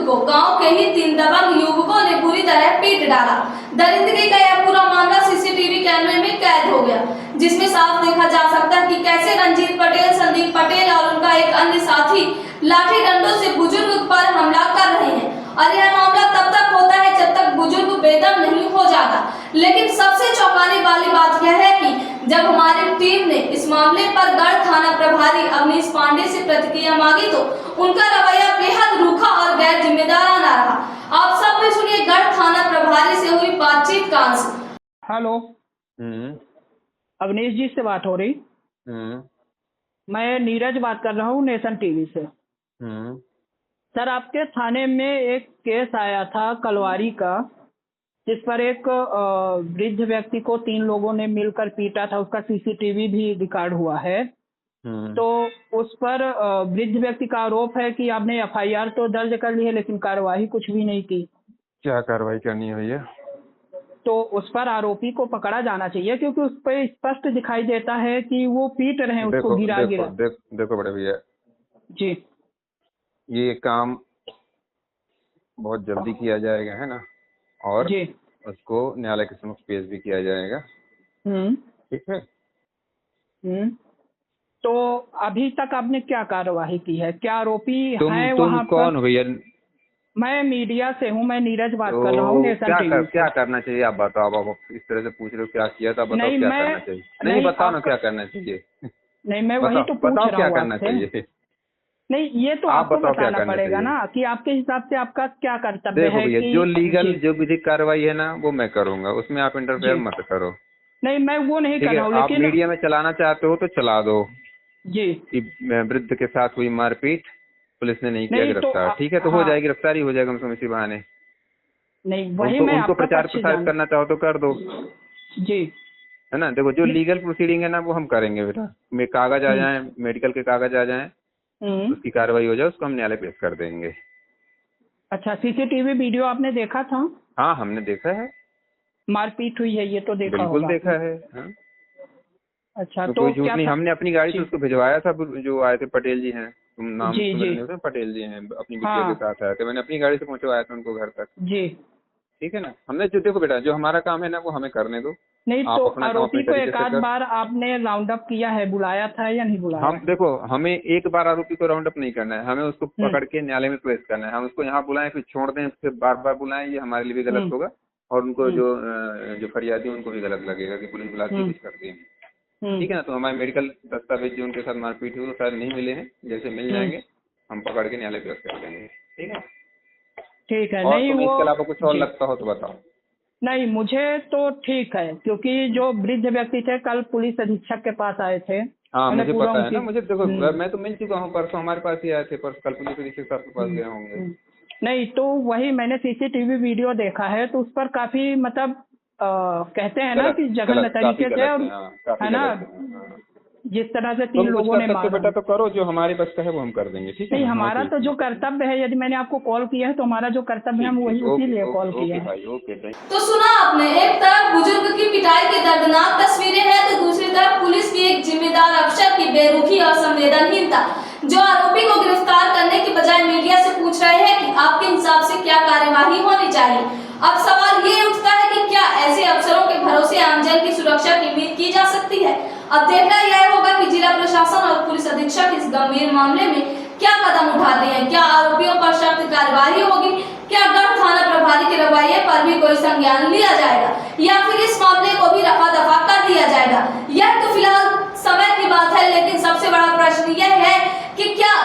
को गांव के ही 3 दबंग युवकों ने बुरी तरह पीट डाला। दरिंदगी का यह पूरा मामला सीसीटीवी कैमरे में कैद हो गया, जिसमें साफ देखा जा सकता है कि कैसे रंजीत पटेल, संदीप पटेल और उनका एक अन्य साथी लाठी डंडों से बुजुर्ग पर हमला कर रहे हैं। और यह मामला तब तक होता है जब तक बुजुर्ग बेदम नहीं हो जाता। लेकिन सबसे चौंकाने वाली बात यह है कि जब हमारी टीम ने इस मामले पर गढ़ थाना प्रभारी अवनीश पांडे से प्रतिक्रिया मांगी तो उनका रवैया बेहद रूखा और गैर जिम्मेदाराना रहा। आप सब भी सुनिए गढ़ थाना प्रभारी से हुई बातचीत का अंश। हेलो, अवनीश जी से बात हो रही? मैं नीरज बात कर रहा हूँ नेशन टीवी से। सर, आपके थाने में एक केस आया था कलवारी का, जिस पर एक वृद्ध व्यक्ति को 3 लोगों ने मिलकर पीटा था। उसका सीसीटीवी भी रिकॉर्ड हुआ है। तो उस पर वृद्ध व्यक्ति का आरोप है कि आपने एफआईआर तो दर्ज कर ली है, लेकिन कार्रवाई कुछ भी नहीं की। क्या कार्रवाई करनी है भैया? तो उस पर आरोपी को पकड़ा जाना चाहिए, क्योंकि उस पर स्पष्ट दिखाई देता है कि वो पीट रहे हैं उसको गिरा। देखो बड़े भैया जी, ये काम बहुत जल्दी किया जाएगा, है ना? और जी, उसको न्यायालय के समक्ष पेश भी किया जाएगा। ठीक है। तो अभी तक आपने क्या कार्यवाही की है? क्या आरोपी है तुम वहाँ कौन हो भैया? मैं मीडिया से हूँ, मैं नीरज बात कर रहा हूँ नेशन टीवी से। क्या करना चाहिए आप बताओ। आप इस तरह से पूछ रहे हो क्या किया था, बताओ नहीं, क्या करना चाहिए। नहीं बताओ ना क्या करना चाहिए। नहीं, मैं वही तो पूछ रहा क्या हूँ करना आपसे। चाहिए। नहीं, ये तो आप आपको बताओ क्या बताना करना पड़ेगा चाहिए। ना कि आपके हिसाब से आपका क्या कर्तव्य देखो है। भैया, कि जो लीगल जी, जो विधिक कार्रवाई है ना वो मैं करूंगा, उसमें आप इंटरफेयर जी। मत करो। नहीं, मैं वो नहीं ठीक कर है। रहा हूँ, आप लेकिन मीडिया में चलाना चाहते हो तो चला दो जी, कि वृद्ध के साथ हुई मारपीट पुलिस ने नहीं किया नहीं तो गिरफ्तार। ठीक है, तो हो हाँ, जाएगी, गिरफ्तारी हो जाएगा हम इसी बहाने। नहीं वही मैं उनको आपका प्रचार पक्ष प्रसारित करना चाहो तो कर दो, जी, है ना? देखो, जो लीगल प्रोसीडिंग है ना वो हम करेंगे बेटा। में कागज आ जाए, मेडिकल के कागज आ जाए, उसकी कार्रवाई हो जाए, उसको हम न्यायालय पेश कर देंगे। अच्छा, सीसीटीवी वीडियो आपने देखा था? हाँ, हमने देखा है। मारपीट हुई है ये तो देखा बिल्कुल होगा देखा आपने। है। हाँ? अच्छा, तो तो कोई झूठ क्या नहीं, था? हमने अपनी गाड़ी से जी, उसको भिजवाया था। जो आए थे पटेल जी हैं, तुम नाम जी, सुन जी, रहे हो, पटेल जी हैं, अपनी बिटिया हाँ, के साथ आए थे। मैंने अपनी गाड़ी से पहुंचवाया था उनको घर तक। जी। ठीक है ना? हमने जो, देखो बेटा, जो हमारा काम है ना वो हमें करने दो। नहीं आप तो अपना काम आरोपी अपनी को तरीके एक से आध कर। बार आपने राउंड अप किया है, बुलाया था या नहीं बुलाया हम है? देखो, हमें एक बार आरोपी को राउंड अप नहीं करना है, हमें उसको पकड़ के न्यायालय में पेश करना है। हम उसको यहाँ बुलाएं फिर छोड़ दें, फिर बार बार बुलाएं, ये हमारे लिए भी गलत होगा। और उनको जो फरियादी उनको भी गलत लगेगा कि पुलिस बुलाती है कुछ करती है। ठीक है ना? तो हमारे मेडिकल दस्तावेज जो उनके साथ मारपीट हुई वो शायद नहीं मिले हैं। जैसे मिल जाएंगे हम पकड़ के न्यायालय पेश कर देंगे। ठीक है। ठीक है। और नहीं, तुम्हें वो इसके अलावा कुछ और जी, लगता हो तो बताओ। नहीं मुझे तो ठीक है, क्योंकि जो वृद्ध व्यक्ति थे कल पुलिस अधीक्षक के पास आए थे। हाँ, मैंने मुझे पूरा पता है उनकी ना। मुझे देखो, मैं तो मिल चुका हूँ, परसों हमारे पास ही आए थे, परसों कल पुलिस अधीक्षक साहब के पास गए होंगे। नहीं तो वही मैंने सीसीटीवी वीडियो देखा है, तो उस पर काफी मतलब कहते हैं ना कि जघन्य काफी तरीके से, गलत और है। हाँ, काफी है ना, गलत है। हाँ। जिस तरह से 3 तुम कुछ लोगों कर ने सकते हो मारा। बेटा तो करो, जो हमारे बस का है वो हम कर देंगे। ठीक है नहीं, ना? हमारा तो जो कर्तव्य है, यदि मैंने आपको कॉल किया है तो हमारा जो कर्तव्य है हम वही उसी लिए कॉल किया है। तो सुना आपने, एक तरफ बुजुर्ग की पिटाई की दर्दनाक तस्वीरें हैं तो दूसरी तरफ पुलिस की एक जिम्मेदार अफसर की बेरुखी और संवेदनहीनता, जो आरोपी को गिरफ्तार करने की बजाय मीडिया से पूछ रहे हैं कि आपके हिसाब से क्या कार्यवाही होनी चाहिए। अब सवाल ये उठता है कि क्या ऐसे अफसरों के भरोसे आमजन की सुरक्षा की उम्मीद की जा सकती है? अब देखना यह होगा कि जिला प्रशासन और पुलिस अधीक्षक इस गंभीर मामले में क्या कदम उठाते हैं। क्या आरोपियों पर सख्त कार्यवाही होगी? क्या गढ़ थाना प्रभारी के रवैये पर भी कोई संज्ञान लिया जाएगा, या फिर इस मामले को भी रफा दफा कर दिया जाएगा? यह तो फिलहाल समय की बात है, लेकिन सबसे बड़ा प्रश्न यह है कि क्या